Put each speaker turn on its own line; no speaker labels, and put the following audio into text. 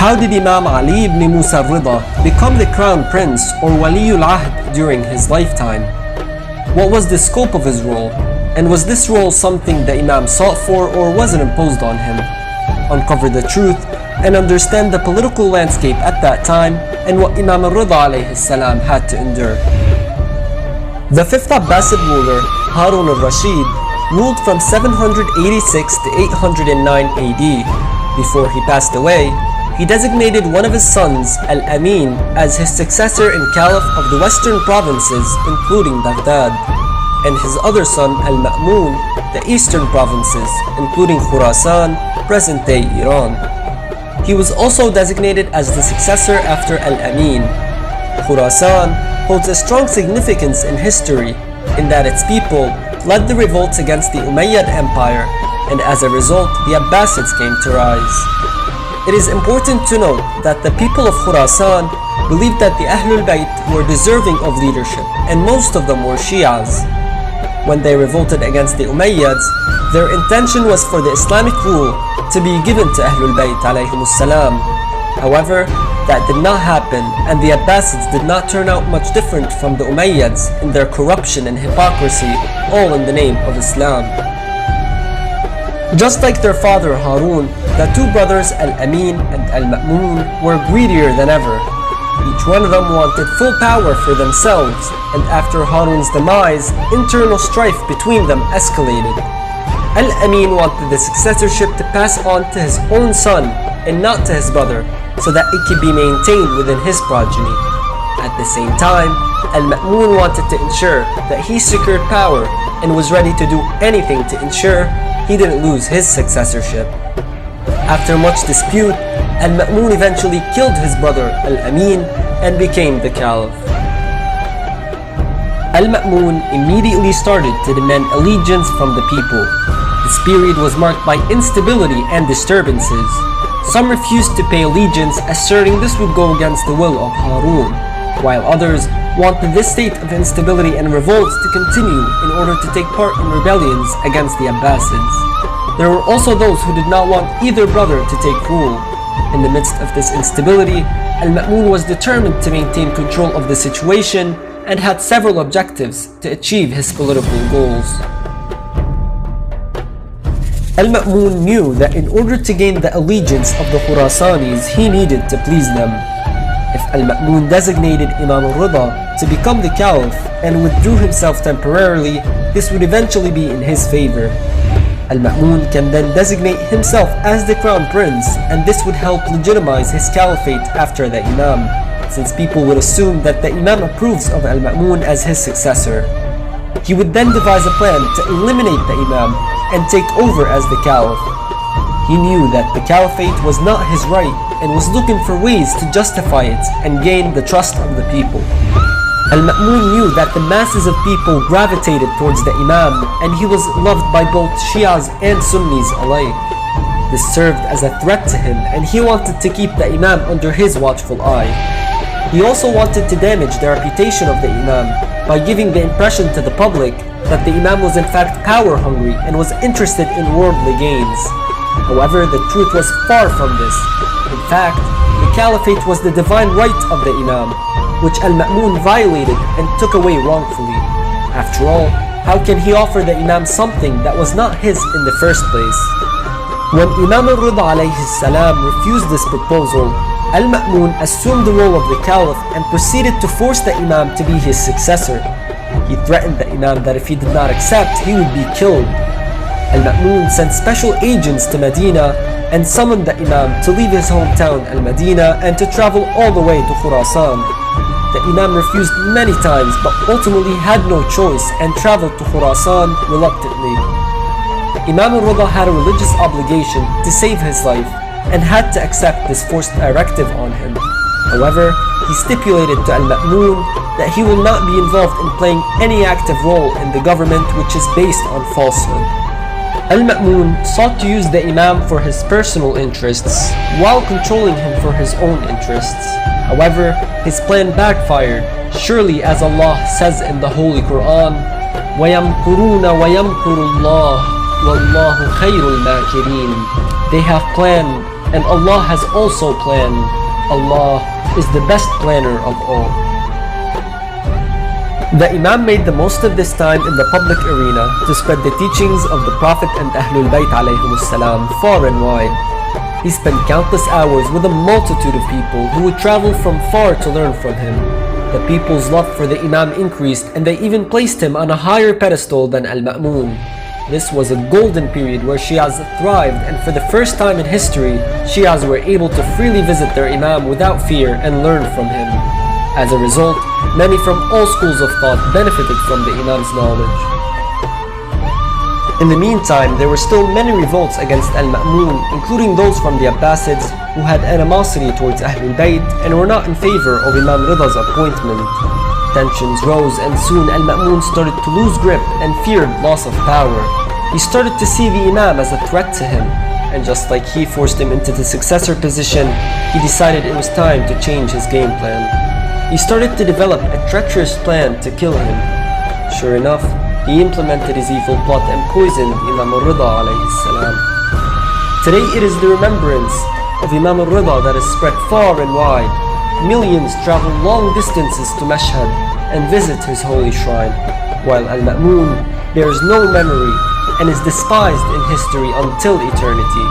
How did Imam Alī ibn Mūsā al-Ridha become the crown prince or Waliyul Ahd during his lifetime? What was the scope of his role? And was this role something the Imam sought for or was it imposed on him? Uncover the truth and understand the political landscape at that time and what Imam al Reda alayhi salam had to endure. The fifth Abbasid ruler, Harun al-Rashid, ruled from 786 to 809 AD. Before he passed away, he designated one of his sons, al-Amin, as his successor and caliph of the western provinces including Baghdad, and his other son, al-Ma'mun, the eastern provinces including Khurasan, present-day Iran. He was also designated as the successor after al-Amin. Khurasan holds a strong significance in history in that its people led the revolts against the Umayyad Empire, and as a result the Abbasids came to rise. It is important to note that the people of Khurasan believed that the Ahlul Bayt were deserving of leadership, and most of them were Shias. When they revolted against the Umayyads, their intention was for the Islamic rule to be given to Ahlul Bayt alayhimus salam. However, that did not happen, and the Abbasids did not turn out much different from the Umayyads in their corruption and hypocrisy, all in the name of Islam. Just like their father Harun, the two brothers al-Amin and al-Ma'mun were greedier than ever. Each one of them wanted full power for themselves, and after Harun's demise, internal strife between them escalated. Al-Amin wanted the successorship to pass on to his own son and not to his brother, so that it could be maintained within his progeny. At the same time, al-Ma'mun wanted to ensure that he secured power and was ready to do anything to ensure he didn't lose his successorship. After much dispute, al-Ma'mun eventually killed his brother al-Amin and became the caliph. Al-Ma'mun immediately started to demand allegiance from the people. This period was marked by instability and disturbances. Some refused to pay allegiance, asserting this would go against the will of Harun, while others wanted this state of instability and revolts to continue in order to take part in rebellions against the Abbasids. There were also those who did not want either brother to take rule. In the midst of this instability, al-Ma'mun was determined to maintain control of the situation and had several objectives to achieve his political goals. Al-Ma'mun knew that in order to gain the allegiance of the Khurasanis, he needed to please them. If al-Ma'mun designated Imam al Reda to become the caliph and withdrew himself temporarily, this would eventually be in his favor. Al-Ma'mun can then designate himself as the crown prince, and this would help legitimize his caliphate after the Imam, since people would assume that the Imam approves of al-Ma'mun as his successor. He would then devise a plan to eliminate the Imam and take over as the caliph. He knew that the caliphate was not his right and was looking for ways to justify it and gain the trust of the people. Al-Ma'mun knew that the masses of people gravitated towards the Imam, and he was loved by both Shias and Sunnis alike. This served as a threat to him, and he wanted to keep the Imam under his watchful eye. He also wanted to damage the reputation of the Imam by giving the impression to the public that the Imam was in fact power-hungry and was interested in worldly gains. However, the truth was far from this. In fact, the caliphate was the divine right of the Imam, which al-Ma'mun violated and took away wrongfully. After all, how can he offer the Imam something that was not his in the first place? When Imam al Reda alayhi salam refused this proposal, al-Ma'mun assumed the role of the caliph and proceeded to force the Imam to be his successor. He threatened the Imam that if he did not accept, he would be killed. Al-Ma'mun sent special agents to Medina and summoned the Imam to leave his hometown al-Medina and to travel all the way to Khurasan. The Imam refused many times but ultimately had no choice and traveled to Khurasan reluctantly. Imam al Reda had a religious obligation to save his life and had to accept this forced directive on him. However, he stipulated to al-Ma'mun that he will not be involved in playing any active role in the government which is based on falsehood. Al-Ma'mun sought to use the Imam for his personal interests while controlling him for his own interests. However, his plan backfired, surely as Allah says in the Holy Quran, وَيَمْكُرُونَ وَيَمْكُرُ اللَّهُ وَاللَّهُ خَيْرُ الْمَاكِرِينَ. They have planned, and Allah has also planned. Allah is the best planner of all. The Imam made the most of this time in the public arena to spread the teachings of the Prophet and Ahlul Bayt alayhimus salam far and wide. He spent countless hours with a multitude of people who would travel from far to learn from him. The people's love for the Imam increased, and they even placed him on a higher pedestal than al-Ma'mun. This was a golden period where Shias thrived, and for the first time in history, Shias were able to freely visit their Imam without fear and learn from him. As a result, many from all schools of thought benefited from the Imam's knowledge. In the meantime, there were still many revolts against al-Ma'mun, including those from the Abbasids who had animosity towards Ahlul Bayt and were not in favor of Imam Reza's appointment. Tensions rose, and soon al-Ma'mun started to lose grip and feared loss of power. He started to see the Imam as a threat to him, and just like he forced him into the successor position, he decided it was time to change his game plan. He started to develop a treacherous plan to kill him. Sure enough, he implemented his evil plot and poisoned Imam al Reda alayhi salam. Today it is the remembrance of Imam al Reda that is spread far and wide. Millions travel long distances to Mashhad and visit his holy shrine, while al-Ma'mun bears no memory and is despised in history until eternity.